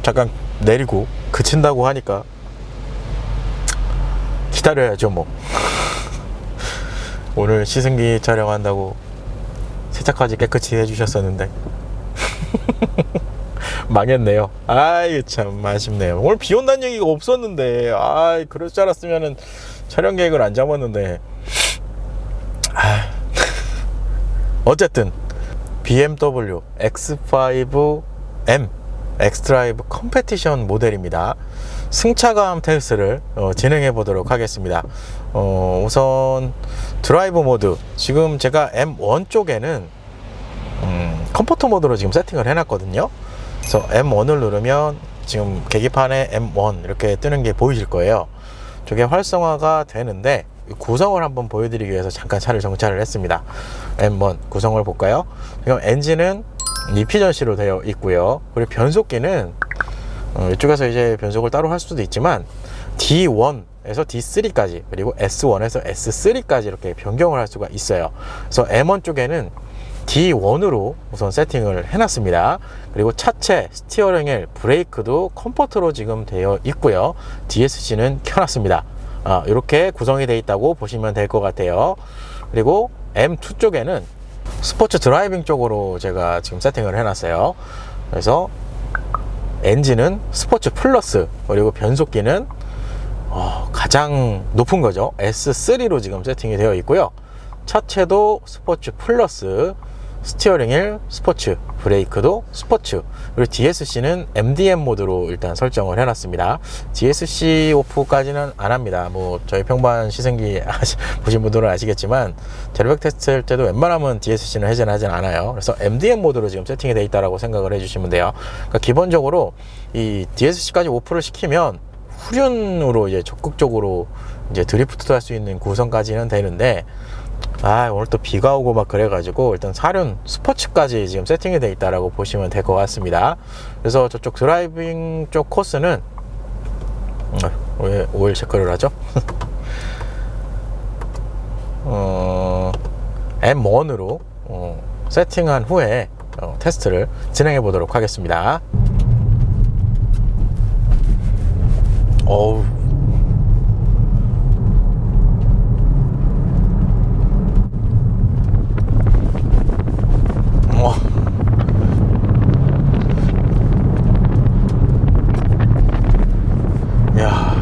잠깐 내리고 그친다고 하니까 기다려야죠 뭐. 오늘 시승기 촬영한다고 세차까지 깨끗이 해주셨었는데 망했네요. 아이 참 아쉽네요. 오늘 비 온다는 얘기가 없었는데, 아이 그럴 줄 알았으면은 촬영 계획을 안 잡았는데. 어쨌든 BMW X5M 엑스드라이브 컴페티션 모델입니다. 승차감 테스트를 진행해 보도록 하겠습니다. 우선 드라이브 모드, 지금 제가 M1 쪽에는 컴포트 모드로 지금 세팅을 해 놨거든요. 그래서 M1을 누르면 지금 계기판에 M1 이렇게 뜨는 게 보이실 거예요. 저게 활성화가 되는데 구성을 한번 보여드리기 위해서 잠깐 차를 정차를 했습니다. M1 구성을 볼까요? 지금 엔진은 이피전시로 되어 있고요. 그리고 변속기는 이쪽에서 이제 변속을 따로 할 수도 있지만 D1에서 D3까지, 그리고 S1에서 S3까지 이렇게 변경을 할 수가 있어요. 그래서 M1 쪽에는 D1으로 우선 세팅을 해놨습니다. 그리고 차체, 스티어링 휠, 브레이크도 컴포트로 지금 되어 있고요. DSC는 켜놨습니다. 이렇게 구성이 되어 있다고 보시면 될 것 같아요. 그리고 M2 쪽에는 스포츠 드라이빙 쪽으로 제가 지금 세팅을 해놨어요. 그래서 엔진은 스포츠 플러스, 그리고 변속기는 가장 높은 거죠, S3로 지금 세팅이 되어 있고요. 차체도 스포츠 플러스, 스티어링 휠 스포츠, 브레이크도 스포츠, 그리고 DSC는 MDM 모드로 일단 설정을 해놨습니다. DSC 오프까지는 안 합니다. 뭐 저희 평범한 시승기 보신 분들은 아시겠지만 제로백 테스트 할 때도 웬만하면 DSC는 해제하진 않아요. 그래서 MDM 모드로 지금 세팅이 되어 있다고 생각을 해주시면 돼요. 그러니까 기본적으로 이 DSC까지 오프를 시키면 후륜으로 이제 적극적으로 이제 드리프트도 할 수 있는 구성까지는 되는데, 오늘 또 비가 오고 막 그래가지고 일단 4륜 스포츠까지 지금 세팅이 되어 있다라고 보시면 될 것 같습니다. 그래서 저쪽 드라이빙 쪽 코스는 왜 오일 체크를 하죠? M1으로 세팅한 후에 테스트를 진행해 보도록 하겠습니다. 어우, 야,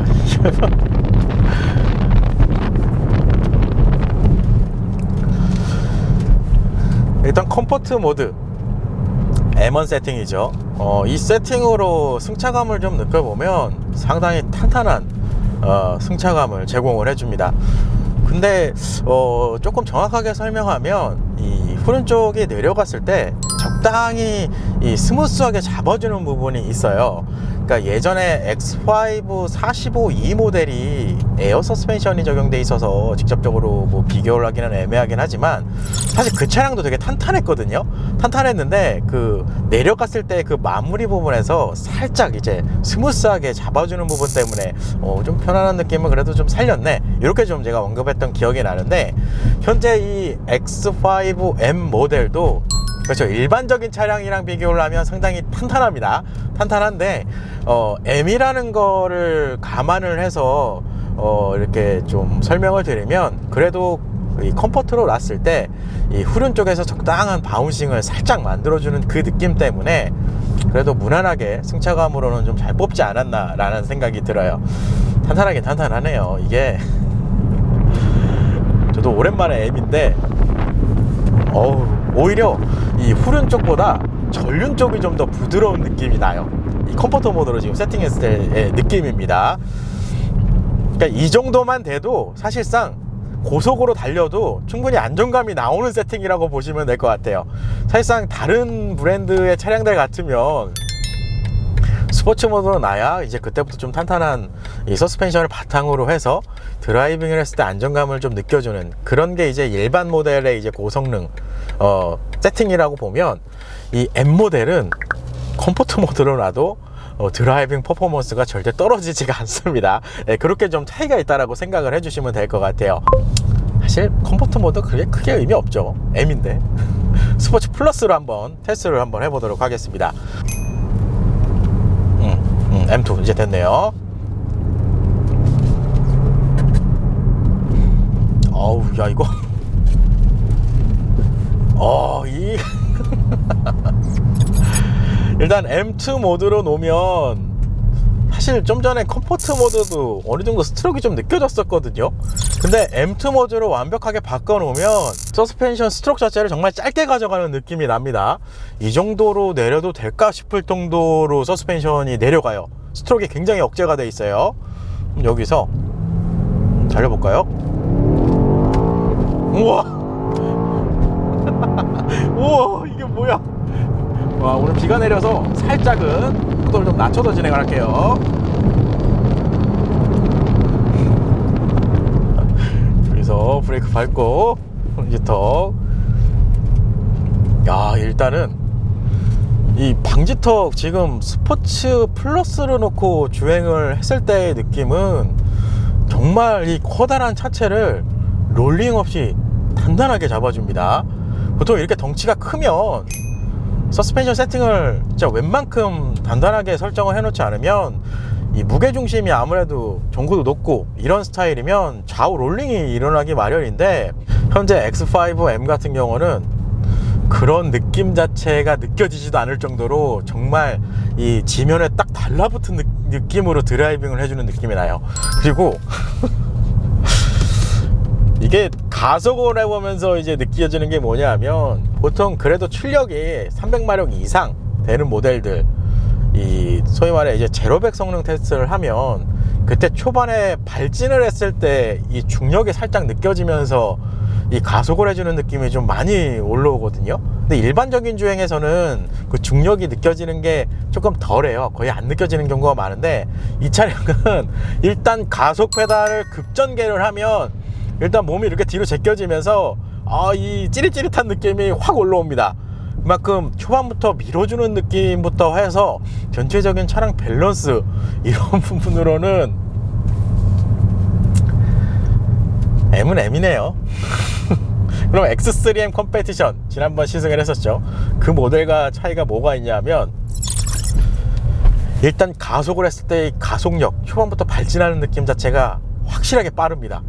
일단 컴포트 모드 M1 세팅이죠. 이 세팅으로 승차감을 좀 느껴보면 상당히 탄탄한 승차감을 제공을 해줍니다. 근데 조금 정확하게 설명하면 이 후륜 쪽이 내려갔을 때 적당히 이 스무스하게 잡아주는 부분이 있어요. 그러니까 예전에 X5 45E 모델이 에어 서스펜션이 적용돼 있어서 직접적으로 뭐 비교를 하기는 애매하긴 하지만 사실 그 차량도 되게 탄탄했거든요. 탄탄했는데 그 내려갔을 때 그 마무리 부분에서 살짝 이제 스무스하게 잡아주는 부분 때문에 좀 편안한 느낌을 그래도 좀 살렸네, 이렇게 좀 제가 언급했던 기억이 나는데, 현재 이 X5M 모델도 그렇죠, 일반적인 차량이랑 비교를 하면 상당히 탄탄합니다. 탄탄한데 M이라는 거를 감안을 해서 이렇게 좀 설명을 드리면, 그래도 이 컴포트로 놨을 때 이 후륜 쪽에서 적당한 바운싱을 살짝 만들어주는 그 느낌 때문에 그래도 무난하게 승차감으로는 좀 잘 뽑지 않았나 라는 생각이 들어요. 탄탄하긴 탄탄하네요. 이게 저도 오랜만에 M인데 오히려 이 후륜 쪽보다 전륜 쪽이 좀 더 부드러운 느낌이 나요. 이 컴포트 모드로 지금 세팅했을 때의 느낌입니다. 그러니까 이 정도만 돼도 사실상 고속으로 달려도 충분히 안정감이 나오는 세팅이라고 보시면 될 것 같아요. 사실상 다른 브랜드의 차량들 같으면 스포츠 모드로 놔야 이제 그때부터 좀 탄탄한 이 서스펜션을 바탕으로 해서 드라이빙을 했을 때 안정감을 좀 느껴주는 그런 게 이제 일반 모델의 이제 고성능 세팅이라고 보면, 이 M 모델은 컴포트 모드로 놔도 드라이빙 퍼포먼스가 절대 떨어지지가 않습니다. 그렇게 좀 차이가 있다라고 생각을 해주시면 될 것 같아요. 사실 컴포트 모드 그게 크게 의미 없죠. M인데 스포츠 플러스로 한번 테스트를 한번 해보도록 하겠습니다. M2 이제 됐네요. 어우, 야, 이거. 일단 M2 모드로 놓으면 사실 좀 전에 컴포트 모드도 어느 정도 스트로크가 좀 느껴졌었거든요. 근데 M2 모드로 완벽하게 바꿔놓으면 서스펜션 스트로크 자체를 정말 짧게 가져가는 느낌이 납니다. 이 정도로 내려도 될까 싶을 정도로 서스펜션이 내려가요. 스트로크가 굉장히 억제가 돼 있어요. 여기서 달려볼까요? 우와. 우와, 이게 뭐야. 와, 오늘 비가 내려서 살짝은 속도를 좀 낮춰서 진행을 할게요. 여기서 브레이크 밟고 방지턱. 야, 일단은 이 방지턱 지금 스포츠 플러스로 놓고 주행을 했을 때의 느낌은 정말 이 커다란 차체를 롤링 없이 단단하게 잡아줍니다. 보통 이렇게 덩치가 크면 서스펜션 세팅을 진짜 웬만큼 단단하게 설정을 해놓지 않으면 이 무게중심이 아무래도 전고도 높고 이런 스타일이면 좌우 롤링이 일어나기 마련인데, 현재 X5M 같은 경우는 그런 느낌 자체가 느껴지지도 않을 정도로 정말 이 지면에 딱 달라붙은 느낌으로 드라이빙을 해주는 느낌이 나요. 그리고 이게 가속을 해보면서 이제 느껴지는 게 뭐냐 하면, 보통 그래도 출력이 300마력 이상 되는 모델들, 이 소위 말해 이제 제로백 성능 테스트를 하면 그때 초반에 발진을 했을 때 이 중력이 살짝 느껴지면서 이 가속을 해주는 느낌이 좀 많이 올라오거든요. 근데 일반적인 주행에서는 그 중력이 느껴지는 게 조금 덜해요. 거의 안 느껴지는 경우가 많은데, 이 차량은 일단 가속 페달을 급전개를 하면 일단 몸이 이렇게 뒤로 제껴지면서 이 찌릿찌릿한 느낌이 확 올라옵니다. 그만큼 초반부터 밀어주는 느낌부터 해서 전체적인 차량 밸런스, 이런 부분으로는 M은 M이네요. 그럼 X3M 컴페티션 지난번 시승을 했었죠. 그 모델과 차이가 뭐가 있냐면, 일단 가속을 했을 때의 가속력, 초반부터 발진하는 느낌 자체가 확실하게 빠릅니다.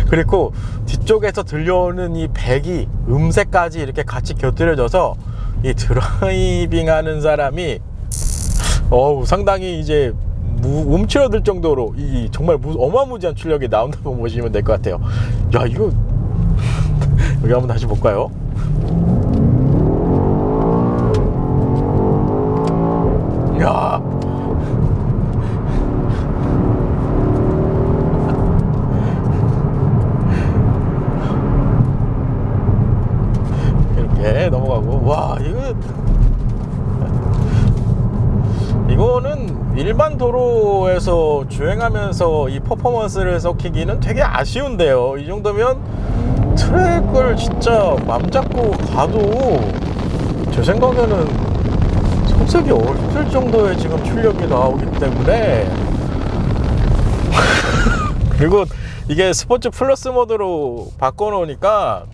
그리고 뒤쪽에서 들려오는 이 배기, 음색까지 이렇게 같이 곁들여져서 이 드라이빙 하는 사람이 상당히 이제 움츠러들 정도로 이 정말 어마무지한 출력이 나온다고 보시면 될 것 같아요. 야, 이거 여기 한번 다시 볼까요? 야, 이렇게 넘어가고. 와, 이거는 일반 도로에서 주행하면서 이 퍼포먼스를 썩히기는 되게 아쉬운데요. 이 정도면 트랙을 진짜 맘 잡고 가도 제 생각에는 손색이 없을 정도의 지금 출력이 나오기 때문에 그리고 이게 스포츠 플러스 모드로 바꿔놓으니까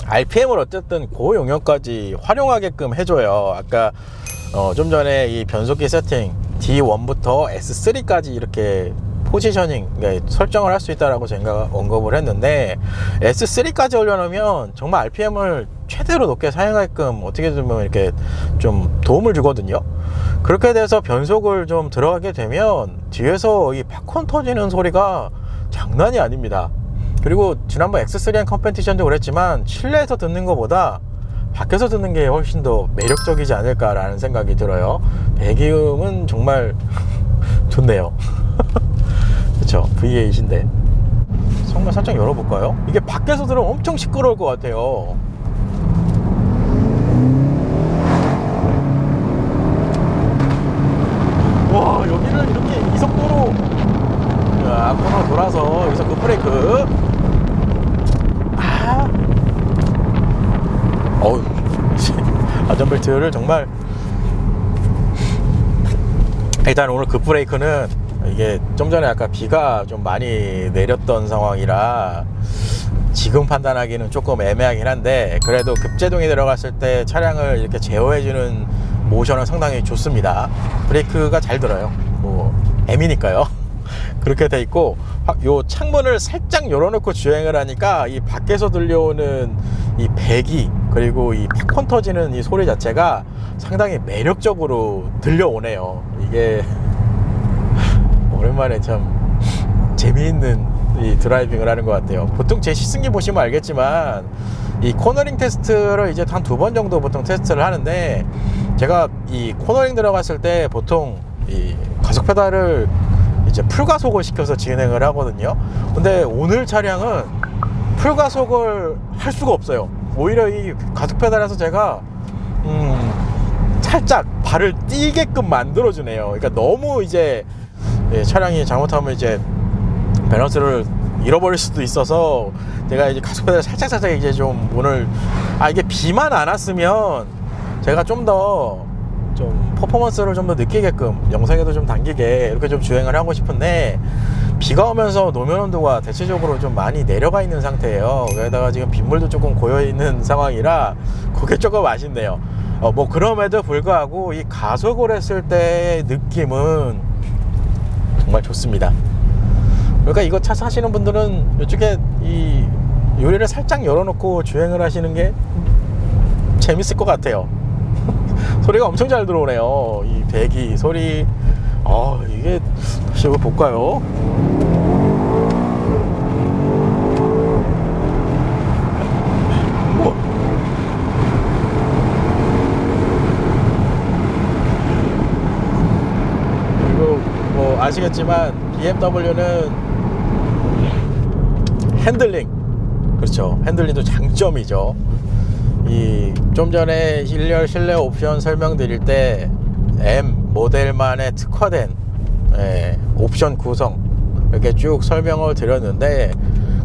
RPM을 어쨌든 고용량까지 활용하게끔 해줘요. 아까 좀 전에 이 변속기 세팅 D1부터 S3까지 이렇게 포지셔닝, 그러니까 설정을 할 수 있다라고 제가 언급을 했는데, S3까지 올려놓으면 정말 RPM을 최대로 높게 사용하게끔 어떻게 보면 이렇게 좀 도움을 주거든요. 그렇게 돼서 변속을 좀 들어가게 되면 뒤에서 이 팝콘 터지는 소리가 장난이 아닙니다. 그리고 지난번 X3M 컴페티션도 그랬지만 실내에서 듣는 것보다 밖에서 듣는 게 훨씬 더 매력적이지 않을까라는 생각이 들어요. 배기음은 정말 좋네요. 그쵸, V8인데. 성능 살짝 열어볼까요? 이게 밖에서 들으면 엄청 시끄러울 것 같아요. 와, 여기를 이렇게 이 속도로, 자, 코너 돌아서 여기서 그 브레이크. 안전벨트를 정말, 일단 오늘 그 브레이크는 이게 좀 전에 아까 비가 좀 많이 내렸던 상황이라 지금 판단하기는 조금 애매하긴 한데, 그래도 급제동이 들어갔을 때 차량을 이렇게 제어해주는 모션은 상당히 좋습니다. 브레이크가 잘 들어요. 뭐 M이니까요. 그렇게 돼 있고, 요 창문을 살짝 열어놓고 주행을 하니까 이 밖에서 들려오는 이 배기, 그리고 이 팝콘 터지는 이 소리 자체가 상당히 매력적으로 들려오네요. 이게 오랜만에 참 재미있는 이 드라이빙을 하는 것 같아요. 보통 제 시승기 보시면 알겠지만 이 코너링 테스트를 이제 한 2번 정도 보통 테스트를 하는데, 제가 이 코너링 들어갔을 때 보통 이 가속 페달을 이제 풀가속을 시켜서 진행을 하거든요. 근데 오늘 차량은 풀가속을 할 수가 없어요. 오히려 이 가속 페달에서 제가 살짝 발을 띄게끔 만들어 주네요. 그러니까 너무 이제 차량이 잘못하면 이제 밸런스를 잃어버릴 수도 있어서, 제가 이제 가속 페달을 살짝 이제 좀 오늘 이게 비만 안 왔으면 제가 좀 퍼포먼스를 좀 더 느끼게끔 영상에도 좀 담기게 이렇게 좀 주행을 하고 싶은데, 비가 오면서 노면 온도가 대체적으로 좀 많이 내려가 있는 상태예요. 여기다가 지금 빗물도 조금 고여 있는 상황이라 그게 조금 아쉽네요. 뭐 그럼에도 불구하고 이 가속을 했을 때의 느낌은 정말 좋습니다. 그러니까 이거 차 사시는 분들은 이쪽에 이 유리를 살짝 열어놓고 주행을 하시는 게 재밌을 것 같아요. 소리가 엄청 잘 들어오네요. 이 배기 소리. 이게 다시 한번 볼까요? 그리고 뭐 아시겠지만 BMW는 핸들링, 그렇죠, 핸들링도 장점이죠. 이 좀 전에 실내 옵션 설명드릴 때 M 모델만의 특화된 옵션 구성 이렇게 쭉 설명을 드렸는데,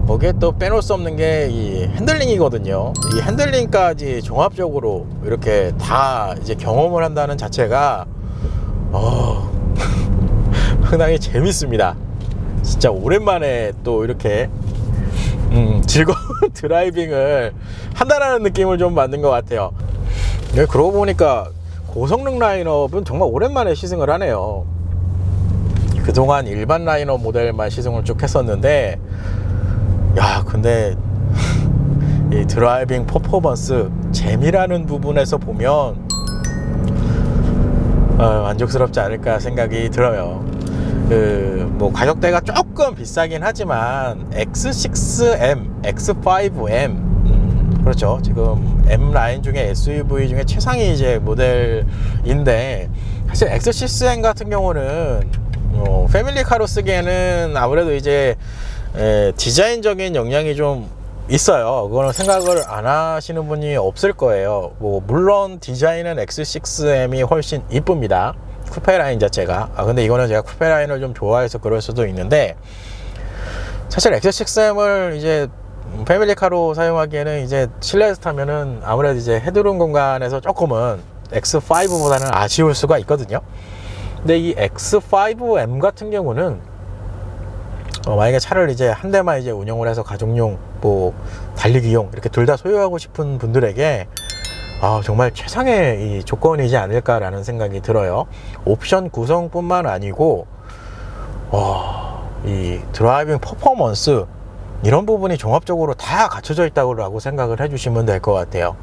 거기에 또 빼놓을 수 없는 게 이 핸들링이거든요. 이 핸들링까지 종합적으로 이렇게 다 이제 경험을 한다는 자체가 상당히 재밌습니다. 진짜 오랜만에 또 이렇게 즐거운 드라이빙을 한다라는 느낌을 좀 받는 것 같아요. 그러고 보니까 고성능 라인업은 정말 오랜만에 시승을 하네요. 그동안 일반 라인업 모델만 시승을 쭉 했었는데, 근데 이 드라이빙 퍼포먼스 재미라는 부분에서 보면 만족스럽지 않을까 생각이 들어요. 뭐 가격대가 조금 비싸긴 하지만 X6M, X5M, 그렇죠. 지금 M 라인 중에 SUV 중에 최상위 이제 모델인데, 사실 X6M 같은 경우는 패밀리카로 쓰기에는 아무래도 이제 디자인적인 영향이 좀 있어요. 그거는 생각을 안 하시는 분이 없을 거예요. 뭐 물론 디자인은 X6M이 훨씬 이쁩니다. 쿠페 라인 자체가. 근데 이거는 제가 쿠페 라인을 좀 좋아해서 그럴 수도 있는데, 사실 X6M을 이제 패밀리카로 사용하기에는 이제 실내에서 타면은 아무래도 이제 헤드룸 공간에서 조금은 X5보다는 아쉬울 수가 있거든요. 근데 이 X5M 같은 경우는 만약에 차를 이제 한 대만 이제 운영을 해서 가족용, 뭐 달리기용 이렇게 둘 다 소유하고 싶은 분들에게 정말 최상의 이 조건이지 않을까라는 생각이 들어요. 옵션 구성뿐만 아니고 이 드라이빙 퍼포먼스 이런 부분이 종합적으로 다 갖춰져 있다고 생각을 해주시면 될 것 같아요.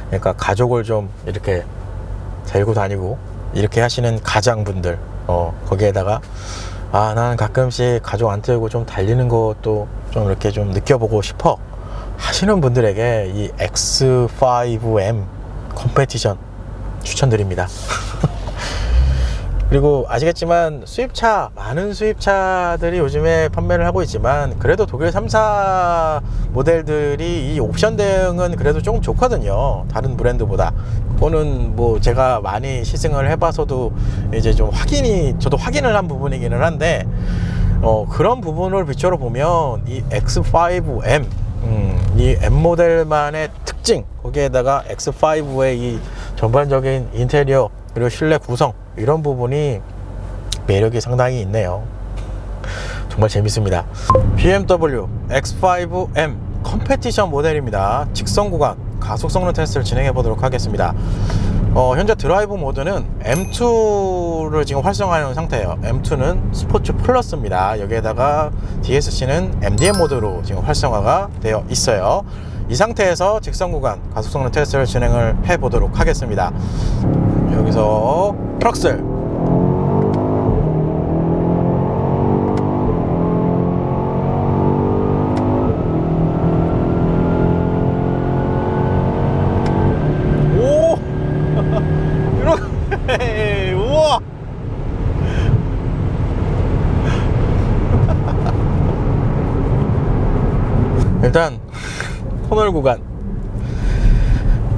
그러니까 가족을 좀 이렇게 데리고 다니고 이렇게 하시는 가장분들, 거기에다가 나는 가끔씩 가족 안 태우고 좀 달리는 것도 좀 이렇게 좀 느껴보고 싶어 하시는 분들에게 이 X5M 컴페티션 추천드립니다. 그리고 아시겠지만 수입차, 많은 수입차들이 요즘에 판매를 하고 있지만, 그래도 독일 3사 모델들이 이 옵션 대응은 그래도 조금 좋거든요, 다른 브랜드보다. 그거는 뭐 제가 많이 시승을 해봐서도 이제 좀 저도 확인을 한 부분이기는 한데, 그런 부분을 비춰로 보면 이 X5M, 이 M 모델만의 특징, 거기에다가 X5의 이 전반적인 인테리어 그리고 실내 구성, 이런 부분이 매력이 상당히 있네요. 정말 재밌습니다. BMW X5M 컴페티션 모델입니다. 직선 구간 가속 성능 테스트를 진행해 보도록 하겠습니다. 현재 드라이브 모드는 M2를 지금 활성화하는 상태예요. M2는 스포츠 플러스입니다. 여기에다가 DSC는 MDM 모드로 지금 활성화가 되어 있어요. 이 상태에서 직선 구간 가속 성능 테스트를 진행을 해 보도록 하겠습니다. 여기서 프락셀, 오 이렇게 우와 일단 터널 구간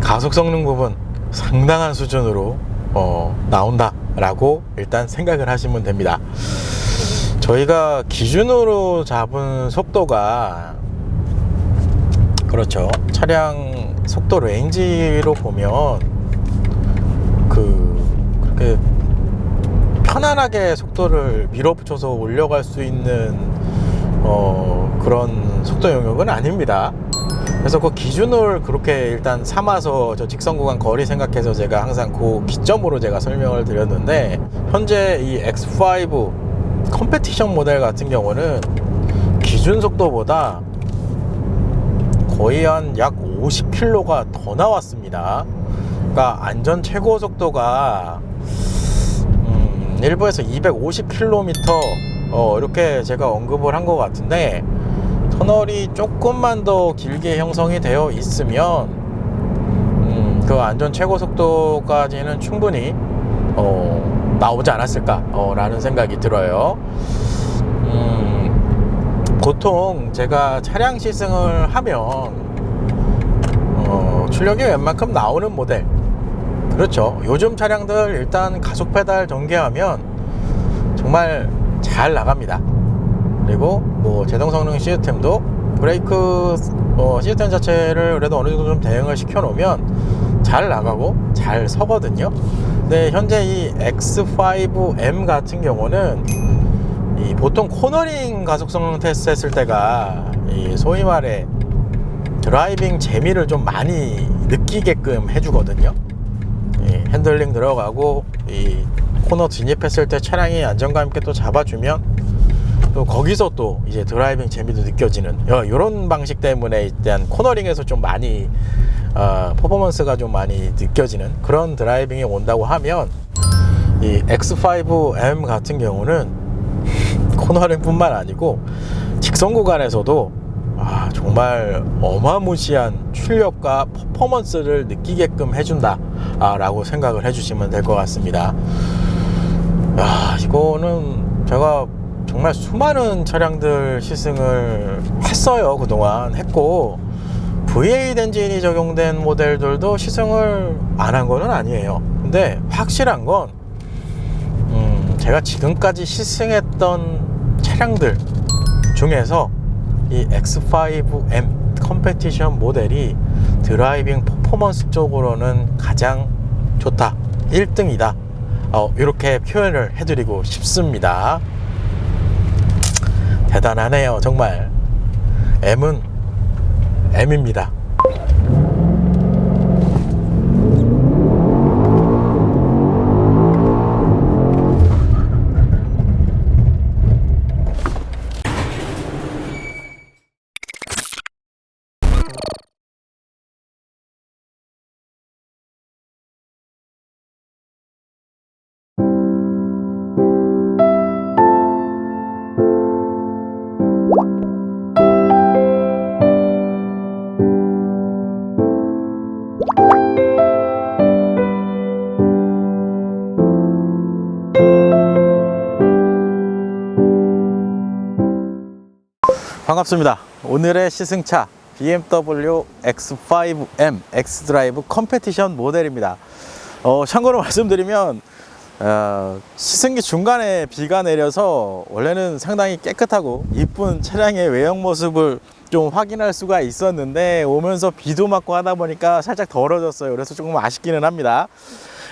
가속 성능 부분 상당한 수준으로 나온다 라고 일단 생각을 하시면 됩니다. 저희가 기준으로 잡은 속도가 그렇죠, 차량 속도 레인지로 보면 그렇게 편안하게 속도를 밀어붙여서 올려갈 수 있는 그런 속도 영역은 아닙니다. 그래서 그 기준을 그렇게 일단 삼아서 저 직선 구간 거리 생각해서 제가 항상 그 기점으로 제가 설명을 드렸는데, 현재 이 X5 컴페티션 모델 같은 경우는 기준 속도보다 거의 한 약 50km가 더 나왔습니다. 그러니까 안전 최고 속도가 일부에서 250km 이렇게 제가 언급을 한 것 같은데, 터널이 조금만 더 길게 형성이 되어 있으면 그 안전 최고 속도까지는 충분히 나오지 않았을까 라는 생각이 들어요. 보통 제가 차량 시승을 하면 출력이 웬만큼 나오는 모델, 그렇죠, 요즘 차량들 일단 가속 페달 전개하면 정말 잘 나갑니다. 그리고 뭐 제동 성능 시스템도 브레이크 시스템 자체를 그래도 어느 정도 좀 대응을 시켜 놓으면 잘 나가고 잘 서거든요. 근데 현재 이 X5M 같은 경우는 이 보통 코너링 가속 성능 테스트 했을 때가 이 소위 말해 드라이빙 재미를 좀 많이 느끼게끔 해주거든요. 이 핸들링 들어가고 이 코너 진입했을 때 차량이 안정감 있게 또 잡아주면 또 거기서 또 이제 드라이빙 재미도 느껴지는 이런 방식 때문에 일단 코너링에서 좀 많이 퍼포먼스가 좀 많이 느껴지는 그런 드라이빙이 온다고 하면, 이 X5M 같은 경우는 코너링 뿐만 아니고 직선 구간에서도 정말 어마무시한 출력과 퍼포먼스를 느끼게끔 해준다 라고 생각을 해주시면 될 것 같습니다. 이거는 제가 정말 수많은 차량들 시승을 했어요. 그동안 했고, V8 엔진이 적용된 모델들도 시승을 안 한 거는 아니에요. 근데 확실한 건 제가 지금까지 시승했던 차량들 중에서 이 X5M 컴페티션 모델이 드라이빙 퍼포먼스 쪽으로는 가장 좋다, 1등이다, 이렇게 표현을 해드리고 싶습니다. 대단하네요. 정말 M은 M입니다. 반갑습니다. 오늘의 시승차 BMW X5M X드라이브 컴페티션 모델입니다. 참고로 말씀드리면 시승기 중간에 비가 내려서 원래는 상당히 깨끗하고 이쁜 차량의 외형 모습을 좀 확인할 수가 있었는데, 오면서 비도 맞고 하다 보니까 살짝 더러졌어요. 그래서 조금 아쉽기는 합니다.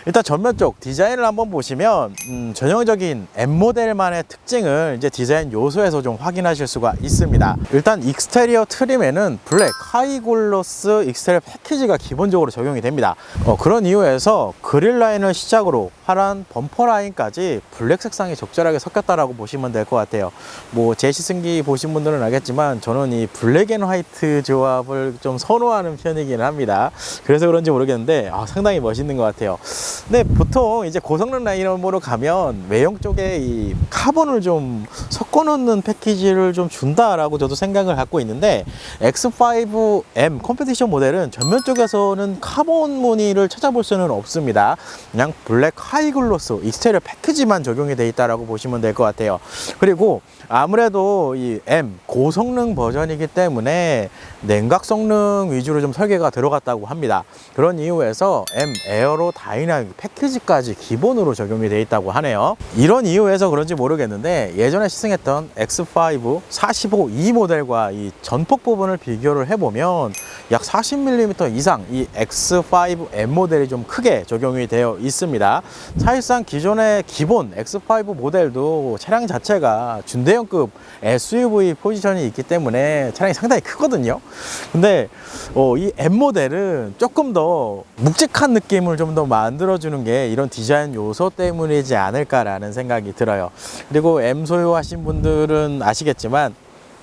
일단 전면 쪽 디자인을 한번 보시면 전형적인 M 모델만의 특징을 이제 디자인 요소에서 좀 확인하실 수가 있습니다. 일단 익스테리어 트림에는 블랙 하이글로스 익스테리어 패키지가 기본적으로 적용이 됩니다. 그런 이유에서 그릴 라인을 시작으로 파란 범퍼 라인까지 블랙 색상이 적절하게 섞였다라고 보시면 될 것 같아요. 뭐 제 시승기 보신 분들은 알겠지만 저는 이 블랙 앤 화이트 조합을 좀 선호하는 편이긴 합니다. 그래서 그런지 모르겠는데 상당히 멋있는 것 같아요. 근데 보통 이제 고성능 라인업으로 가면 외형 쪽에 이 카본을 좀 섞어 놓는 패키지를 좀 준다라고 저도 생각을 갖고 있는데, X5M 컴페티션 모델은 전면 쪽에서는 카본 무늬를 찾아볼 수는 없습니다. 그냥 블랙 하이글로스 익스테리어 패키지만 적용이 되어 있다라고 보시면 될 것 같아요. 그리고 아무래도 이 M 고성능 버전이기 때문에 냉각 성능 위주로 좀 설계가 들어갔다고 합니다. 그런 이유에서 M 에어로 다이나믹 패키지까지 기본으로 적용이 되어 있다고 하네요. 이런 이유에서 그런지 모르겠는데 예전에 시승했던 X5 45E 모델과 이 전폭 부분을 비교를 해보면 약 40mm 이상 이 X5M 모델이 좀 크게 적용이 되어 있습니다. 사실상 기존의 기본 X5 모델도 차량 자체가 준대형급 SUV 포지션이 있기 때문에 차량이 상당히 크거든요. 근데 이 M 모델은 조금 더 묵직한 느낌을 좀 더 만들어주는 게 이런 디자인 요소 때문이지 않을까라는 생각이 들어요. 그리고 M 소유하신 분들은 아시겠지만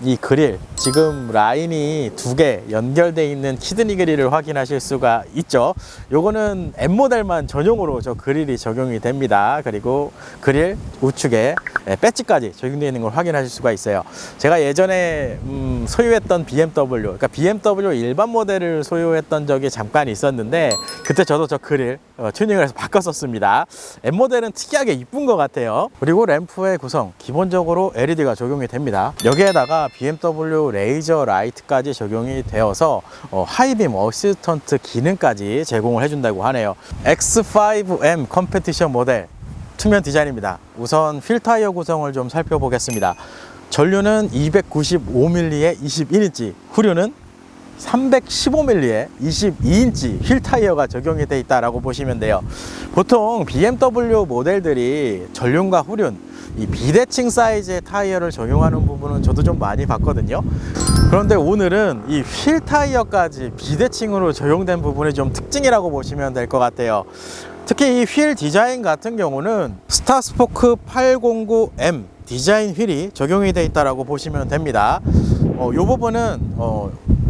이 그릴, 지금 라인이 두 개 연결되어 있는 키드니 그릴을 확인하실 수가 있죠. 요거는 M 모델만 전용으로 저 그릴이 적용이 됩니다. 그리고 그릴 우측에 배지까지 적용되어 있는 걸 확인하실 수가 있어요. 제가 예전에 소유했던 BMW, 그러니까 BMW 일반 모델을 소유했던 적이 잠깐 있었는데 그때 저도 저 그릴 튜닝을 해서 바꿨었습니다. M 모델은 특이하게 이쁜 것 같아요. 그리고 램프의 구성, 기본적으로 LED가 적용이 됩니다. 여기에다가 BMW 레이저 라이트까지 적용이 되어서 하이빔 어시스턴트 기능까지 제공을 해준다고 하네요. X5M 컴페티션 모델 측면 디자인입니다. 우선 휠 타이어 구성을 좀 살펴보겠습니다. 전류는 295mm에 21인치, 후륜은 315mm에 22인치 휠 타이어가 적용이 되어 있다고 보시면 돼요. 보통 BMW 모델들이 전륜과 후륜 이 비대칭 사이즈의 타이어를 적용하는 부분은 저도 좀 많이 봤거든요. 그런데 오늘은 이 휠 타이어까지 비대칭으로 적용된 부분이 좀 특징이라고 보시면 될 것 같아요. 특히 이 휠 디자인 같은 경우는 스타스포크 809M 디자인 휠이 적용이 되어 있다고 보시면 됩니다. 이 부분은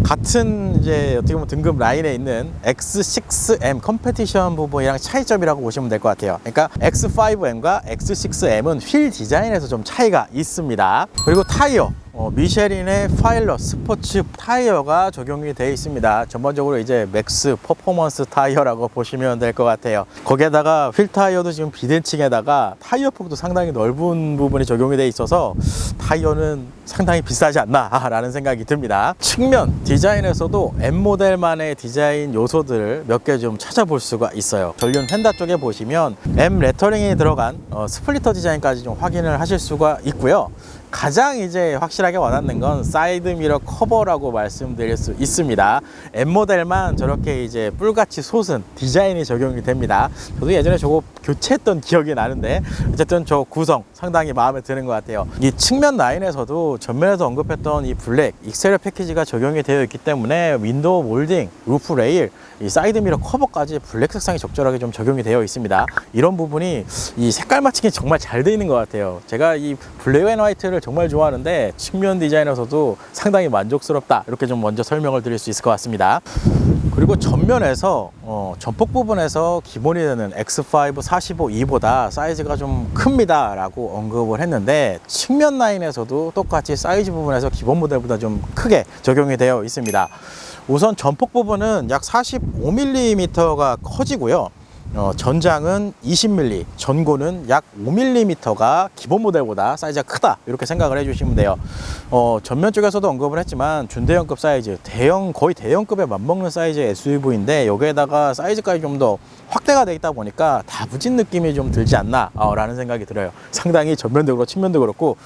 같은 이제 어떻게 보면 등급 라인에 있는 X6M 컴페티션 부분이랑 차이점이라고 보시면 될 것 같아요. 그러니까 X5M과 X6M은 휠 디자인에서 좀 차이가 있습니다. 그리고 타이어, 미쉐린의 파일럿 스포츠 타이어가 적용이 되어 있습니다. 전반적으로 이제 맥스 퍼포먼스 타이어라고 보시면 될 것 같아요. 거기에다가 휠 타이어도 지금 비대칭에다가 타이어 폭도 상당히 넓은 부분이 적용이 되어 있어서 타이어는 상당히 비싸지 않나 라는 생각이 듭니다. 측면 디자인에서도 M 모델만의 디자인 요소들을 몇 개 좀 찾아볼 수가 있어요. 전륜 휀다 쪽에 보시면 M 레터링이 들어간 스플리터 디자인까지 좀 확인을 하실 수가 있고요. 가장 이제 확실하게 와닿는 건 사이드 미러 커버라고 말씀드릴 수 있습니다. M 모델만 저렇게 이제 뿔같이 솟은 디자인이 적용이 됩니다. 저도 예전에 저거 교체했던 기억이 나는데 어쨌든 저 구성 상당히 마음에 드는 것 같아요. 이 측면 라인에서도 전면에서 언급했던 이 블랙 익스테리어 패키지가 적용이 되어 있기 때문에 윈도우 몰딩, 루프 레일, 이 사이드 미러 커버까지 블랙 색상이 적절하게 좀 적용이 되어 있습니다. 이런 부분이 이 색깔 맞추기 정말 잘 되어 있는 것 같아요. 제가 이 블랙 앤 화이트를 정말 좋아하는데 측면 디자인에서도 상당히 만족스럽다, 이렇게 좀 먼저 설명을 드릴 수 있을 것 같습니다. 그리고 전면에서 전폭 부분에서 기본이 되는 X5 45E보다 사이즈가 좀 큽니다 라고 언급을 했는데, 측면 라인에서도 똑같이 사이즈 부분에서 기본 모델보다 좀 크게 적용이 되어 있습니다. 우선 전폭 부분은 약 45mm가 커지고요. 전장은 20mm, 전고는 약 5mm가 기본 모델보다 사이즈가 크다, 이렇게 생각을 해주시면 돼요. 전면 쪽에서도 언급을 했지만 준대형급 사이즈, 거의 대형급에 맞먹는 사이즈의 SUV인데 여기에다가 사이즈까지 좀 더 확대가 되어 있다 보니까 다부진 느낌이 좀 들지 않나 라는 생각이 들어요. 상당히 전면도 그렇고 측면도 그렇고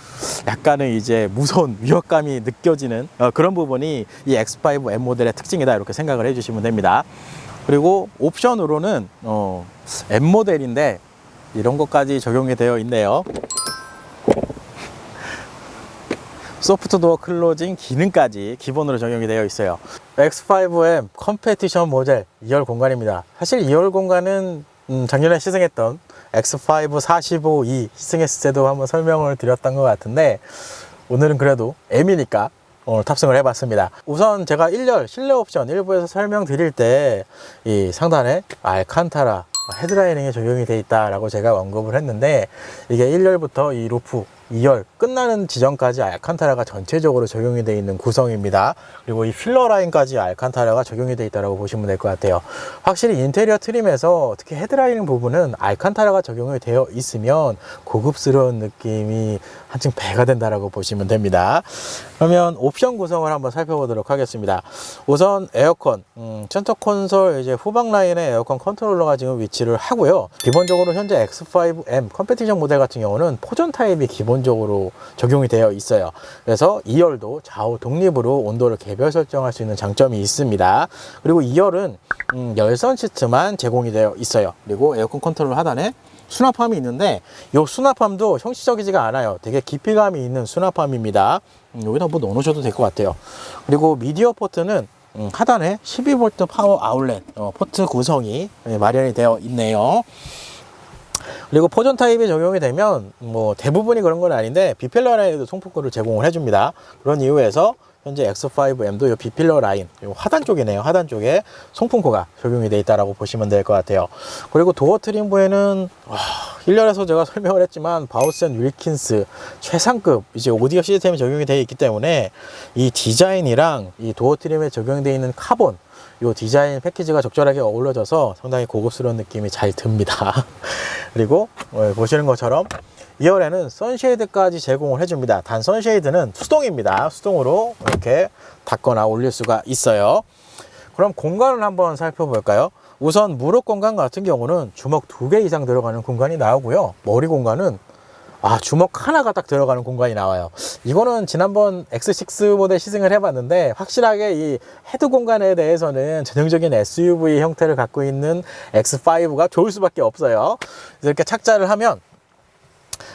약간은 이제 무서운 위협감이 느껴지는 그런 부분이 이 X5M 모델의 특징이다, 이렇게 생각을 해주시면 됩니다. 그리고 옵션으로는 M 모델인데 이런 것까지 적용이 되어 있네요. 소프트 도어 클로징 기능까지 기본으로 적용이 되어 있어요. X5M 컴페티션 모델 2열 공간입니다. 사실 2열 공간은 작년에 시승했던 X5 45E 시승했을 때도 한번 설명을 드렸던 것 같은데, 오늘은 그래도 M이니까 오늘 탑승을 해봤습니다. 우선 제가 1열 실내 옵션 일부에서 설명드릴 때 이 상단에 알칸타라 헤드라이닝에 적용이 되어 있다라고 제가 언급을 했는데, 이게 1열부터 이 루프 2열 끝나는 지점까지 알칸타라가 전체적으로 적용이 되어 있는 구성입니다. 그리고 이 필러 라인까지 알칸타라가 적용이 되어 있다고 보시면 될 것 같아요. 확실히 인테리어 트림에서 특히 헤드라이닝 부분은 알칸타라가 적용이 되어 있으면 고급스러운 느낌이 한층 배가 된다라고 보시면 됩니다. 그러면 옵션 구성을 한번 살펴보도록 하겠습니다. 우선 에어컨, 센터 콘솔 이제 후방 라인에 에어컨 컨트롤러가 지금 위치를 하고요. 기본적으로 현재 X5M 컴페티션 모델 같은 경우는 포전 타입이 기본적으로 적용이 되어 있어요. 그래서 2열도 좌우 독립으로 온도를 개별 설정할 수 있는 장점이 있습니다. 그리고 2열은 열선 시트만 제공이 되어 있어요. 그리고 에어컨 컨트롤 하단에 수납함이 있는데, 이 수납함도 형식적이지가 않아요. 되게 깊이감이 있는 수납함입니다. 여기다 뭐 넣어놓으셔도 될 것 같아요. 그리고 미디어 포트는 하단에 12V 파워 아울렛 포트 구성이 마련이 되어 있네요. 그리고 포전 타입이 적용이 되면 뭐 대부분이 그런 건 아닌데 비필러 라인에도 송풍구를 제공을 해줍니다. 그런 이유에서 현재 X5M도 이 비필러 라인, 요 하단 쪽이네요. 하단 쪽에 송풍구가 적용이 되어 있다고 보시면 될 것 같아요. 그리고 도어 트림부에는 1열에서 제가 설명을 했지만 바우센 윌킨스 최상급 이제 오디오 시스템이 적용이 되어 있기 때문에 이 디자인이랑 이 도어 트림에 적용되어 있는 카본, 이 디자인 패키지가 적절하게 어우러져서 상당히 고급스러운 느낌이 잘 듭니다. 그리고 보시는 것처럼 2열에는 선쉐이드까지 제공을 해줍니다. 단 선쉐이드는 수동입니다. 수동으로 이렇게 닫거나 올릴 수가 있어요. 그럼 공간을 한번 살펴볼까요? 우선 무릎 공간 같은 경우는 주먹 2개 이상 들어가는 공간이 나오고요. 머리 공간은 주먹 하나가 딱 들어가는 공간이 나와요. 이거는 지난번 X6 모델 시승을 해봤는데 확실하게 이 헤드 공간에 대해서는 전형적인 SUV 형태를 갖고 있는 X5가 좋을 수밖에 없어요. 이렇게 착자를 하면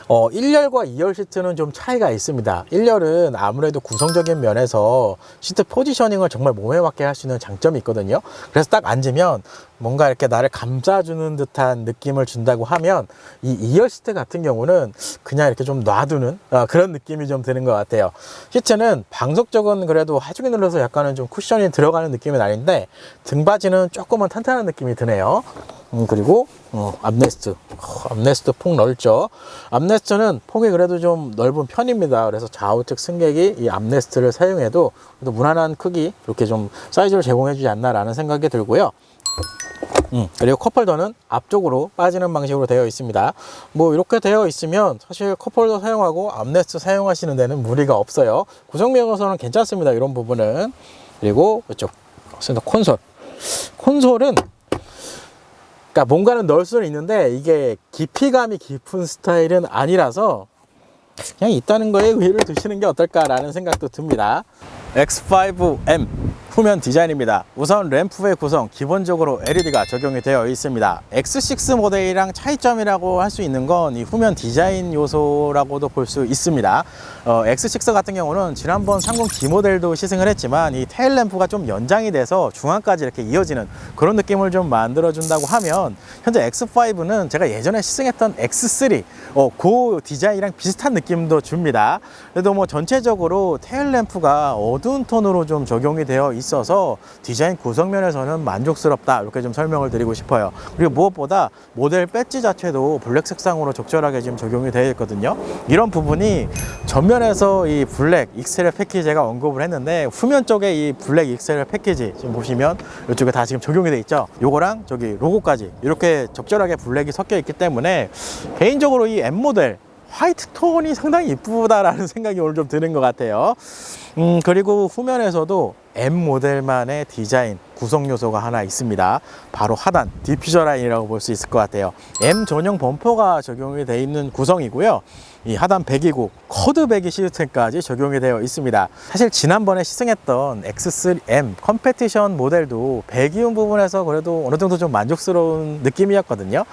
1열과 2열 시트는 좀 차이가 있습니다. 1열은 아무래도 구성적인 면에서 시트 포지셔닝을 정말 몸에 맞게 할 수 있는 장점이 있거든요. 그래서 딱 앉으면 뭔가 이렇게 나를 감싸주는 듯한 느낌을 준다고 하면, 이 2열 시트 같은 경우는 그냥 이렇게 좀 놔두는 그런 느낌이 좀 드는 것 같아요. 시트는 방석적은 그래도 하중에 눌러서 약간은 좀 쿠션이 들어가는 느낌은 아닌데 등받이는 조금은 탄탄한 느낌이 드네요. 그리고 암레스트, 암레스트 폭 넓죠. 암레스트는 폭이 그래도 좀 넓은 편입니다. 그래서 좌우측 승객이 이 암레스트를 사용해도 그래도 무난한 크기, 이렇게 좀 사이즈를 제공해 주지 않나라는 생각이 들고요. 그리고 컵홀더는 앞쪽으로 빠지는 방식으로 되어 있습니다. 뭐 이렇게 되어 있으면 사실 컵홀더 사용하고 암레스트 사용하시는 데는 무리가 없어요. 구성면에서는 괜찮습니다, 이런 부분은. 그리고 이쪽 센터 콘솔, 콘솔은 그러니까 뭔가는 넣을 수는 있는데 이게 깊이감이 깊은 스타일은 아니라서 그냥 있다는 거에 의의를 두시는 게 어떨까라는 생각도 듭니다. X5M 후면 디자인입니다. 우선 램프의 구성, 기본적으로 LED가 적용이 되어 있습니다. X6 모델이랑 차이점이라고 할 수 있는 건 이 후면 디자인 요소라고도 볼 수 있습니다. X6 같은 경우는 지난번 30D 모델도 시승을 했지만 이 테일 램프가 좀 연장이 돼서 중앙까지 이렇게 이어지는 그런 느낌을 좀 만들어준다고 하면, 현재 X5는 제가 예전에 시승했던 X3 그 디자인이랑 비슷한 느낌도 줍니다. 그래도 뭐 전체적으로 테일 램프가 어두운 톤으로 좀 적용이 되어 있어서 디자인 구성면에서는 만족스럽다, 이렇게 좀 설명을 드리고 싶어요. 그리고 무엇보다 모델 배지 자체도 블랙 색상으로 적절하게 지금 적용이 되어 있거든요. 이런 부분이 전면에서 이 블랙 익스테리어 패키지 제가 언급을 했는데, 후면 쪽에 이 블랙 익스테리어 패키지 지금 보시면 이쪽에 다 지금 적용이 되어 있죠. 요거랑 저기 로고까지 이렇게 적절하게 블랙이 섞여 있기 때문에 개인적으로 이 M 모델 화이트 톤이 상당히 이쁘다라는 생각이 오늘 좀 드는 것 같아요. 그리고 후면에서도 M 모델만의 디자인 구성 요소가 하나 있습니다. 바로 하단 디퓨저 라인이라고 볼 수 있을 것 같아요. M 전용 범퍼가 적용이 되어 있는 구성이고요. 이 하단 배기구, 커드 배기 시스템까지 적용이 되어 있습니다. 사실 지난번에 시승했던 X3M 컴페티션 모델도 배기음 부분에서 그래도 어느 정도 좀 만족스러운 느낌이었거든요.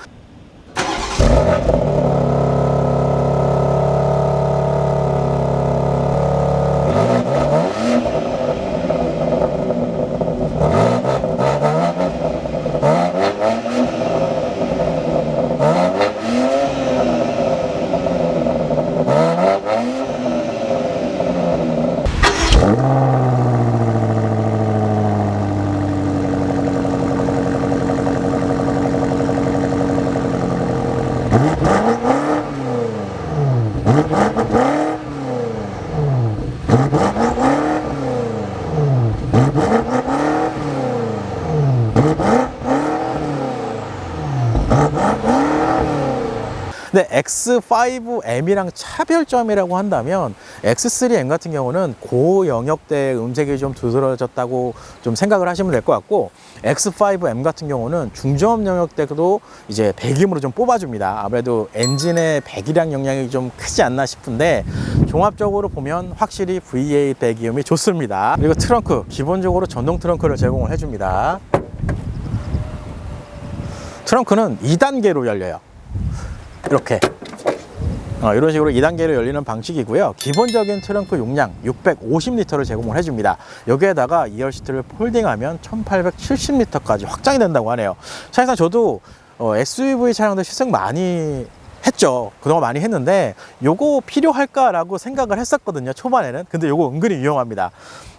근데 X5M이랑 차별점이라고 한다면 X3M 같은 경우는 고영역대 음색이 좀 두드러졌다고 좀 생각을 하시면 될 것 같고, X5M 같은 경우는 중저음 영역대도 이제 배기음으로 좀 뽑아줍니다. 아무래도 엔진의 배기량 영향이 좀 크지 않나 싶은데, 종합적으로 보면 확실히 V8 배기음이 좋습니다. 그리고 트렁크, 기본적으로 전동 트렁크를 제공을 해줍니다. 트렁크는 2단계로 열려요. 이렇게 이런 식으로 2단계로 열리는 방식이고요. 기본적인 트렁크 용량 650리터를 제공을 해줍니다. 여기에다가 2열 시트를 폴딩하면 1870리터까지 확장이 된다고 하네요. 사실상 저도 SUV 차량들 시승 많이 했죠. 그동안 많이 했는데 요거 필요할까라고 생각을 했었거든요, 초반에는. 근데 요거 은근히 유용합니다.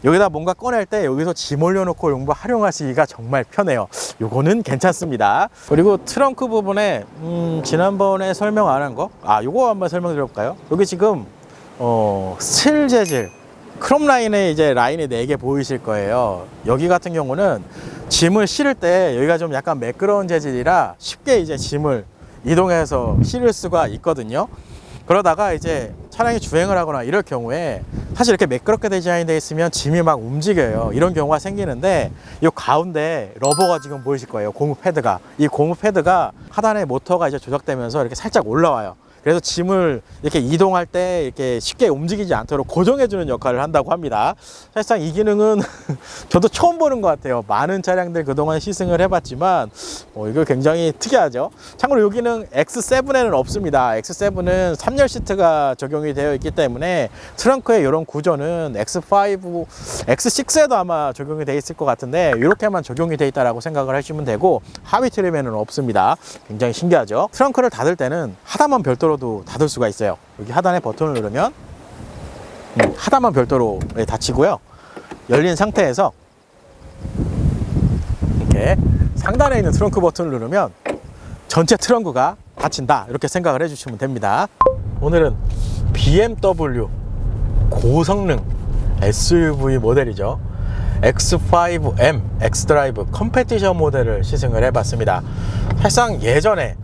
여기다 뭔가 꺼낼 때 여기서 짐 올려놓고 용도 활용하시기가 정말 편해요. 요거는 괜찮습니다. 그리고 트렁크 부분에 지난번에 설명 안 한 거, 요거 한번 설명드려 볼까요? 여기 지금 스틸 재질 크롬 라인에 이제 라인이 4개 보이실 거예요. 여기 같은 경우는 짐을 실을 때 여기가 좀 약간 매끄러운 재질이라 쉽게 이제 짐을 이동해서 실을 수가 있거든요. 그러다가 이제 차량이 주행을 하거나 이럴 경우에 사실 이렇게 매끄럽게 디자인되어 있으면 짐이 막 움직여요. 이런 경우가 생기는데, 이 가운데 러버가 지금 보이실 거예요. 고무 패드가. 이 고무 패드가 하단에 모터가 이제 조작되면서 이렇게 살짝 올라와요. 그래서 짐을 이렇게 이동할 때 이렇게 쉽게 움직이지 않도록 고정해주는 역할을 한다고 합니다. 사실상 이 기능은 저도 처음 보는 것 같아요. 많은 차량들 그동안 시승을 해봤지만 이거 굉장히 특이하죠. 참고로 이 기능 X7에는 없습니다. X7은 3열 시트가 적용이 되어 있기 때문에 트렁크의 이런 구조는 X5, X6에도 아마 적용이 되어 있을 것 같은데, 이렇게만 적용이 되어 있다고 생각을 하시면 되고, 하위 트림에는 없습니다. 굉장히 신기하죠. 트렁크를 닫을 때는 하단만 별도로 도 닫을 수가 있어요. 여기 하단에 버튼을 누르면 하단만 별도로 닫히고요. 열린 상태에서 이렇게 상단에 있는 트렁크 버튼을 누르면 전체 트렁크가 닫힌다, 이렇게 생각을 해주시면 됩니다. 오늘은 BMW 고성능 SUV 모델이죠. X5M X드라이브 컴페티션 모델을 시승을 해봤습니다. 사실상 예전에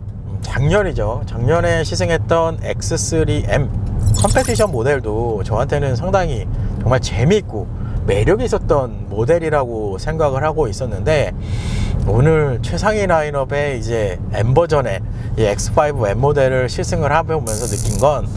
작년이죠. 작년에 시승했던 X3M 컴페티션 모델도 저한테는 상당히 정말 재미있고 매력이 있었던 모델이라고 생각을 하고 있었는데, 오늘 최상위 라인업의 이제 M 버전의 이 X5M 모델을 시승을 해보면서 느낀 건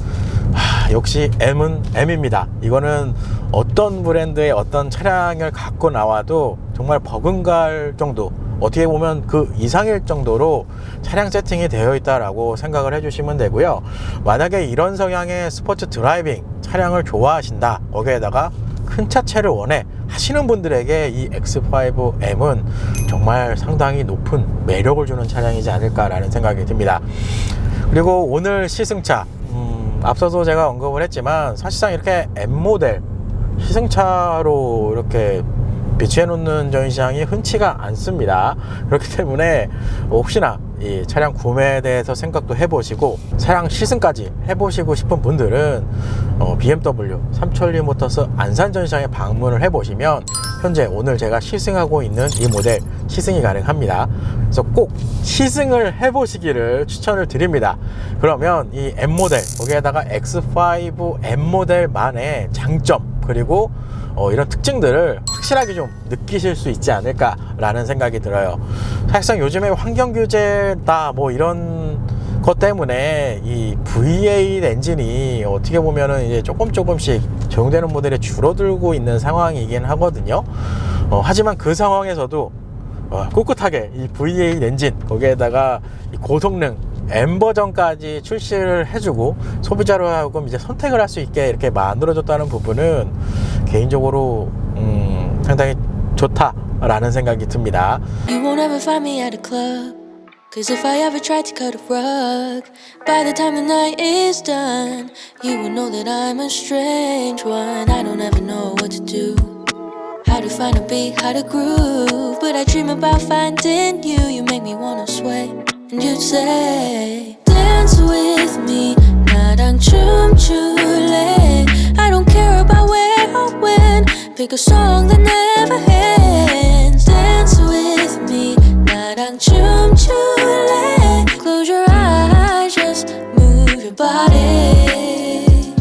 역시 M은 M입니다. 이거는 어떤 브랜드의 어떤 차량을 갖고 나와도 정말 버금갈 정도, 어떻게 보면 그 이상일 정도로 차량 세팅이 되어 있다라고 생각을 해주시면 되고요. 만약에 이런 성향의 스포츠 드라이빙 차량을 좋아하신다, 거기에다가 큰 차체를 원해 하시는 분들에게 이 X5M은 정말 상당히 높은 매력을 주는 차량이지 않을까라는 생각이 듭니다. 그리고 오늘 시승차, 앞서도 제가 언급을 했지만 사실상 이렇게 M모델 시승차로 이렇게 비치해 놓는 전시장이 흔치가 않습니다. 그렇기 때문에 혹시나 이 차량 구매에 대해서 생각도 해보시고 차량 시승까지 해보시고 싶은 분들은 BMW 삼천리 모터스 안산 전시장에 방문을 해보시면 현재 오늘 제가 시승하고 있는 이 모델 시승이 가능합니다. 그래서 꼭 시승을 해보시기를 추천을 드립니다. 그러면 이 M모델, 거기에다가 X5M 모델만의 장점, 그리고 이런 특징들을 확실히 확실하게 좀 느끼실 수 있지 않을까라는 생각이 들어요. 사실상 요즘에 환경 규제다 뭐 이런 것 때문에 이 V8 엔진이 어떻게 보면은 이제 조금씩 적용되는 모델이 줄어들고 있는 상황이긴 하거든요. 하지만 그 상황에서도 꿋꿋하게 이 V8 엔진 거기에다가 이 고성능 M 버전까지 출시를 해주고 소비자로 하여금 이제 선택을 할 수 있게 이렇게 만들어줬다는 부분은 개인적으로 상당히 좋다라는 생각이 듭니다. You won't ever find me at a club, cause if I ever tried to cut a rug, by the time the night is done, you will know that I'm a strange one. I don't ever know what to do, how to find a beat, how to groove, but I dream about finding you. You make me wanna sway, and you'd say, dance with me, 나랑 춤출래. I don't care about where or when, pick a song that never ends. Dance with me, 나랑 춤출래. Close your eyes, just move your body.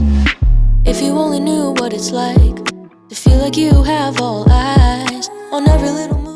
If you only knew what it's like to feel like you have all eyes on every little move.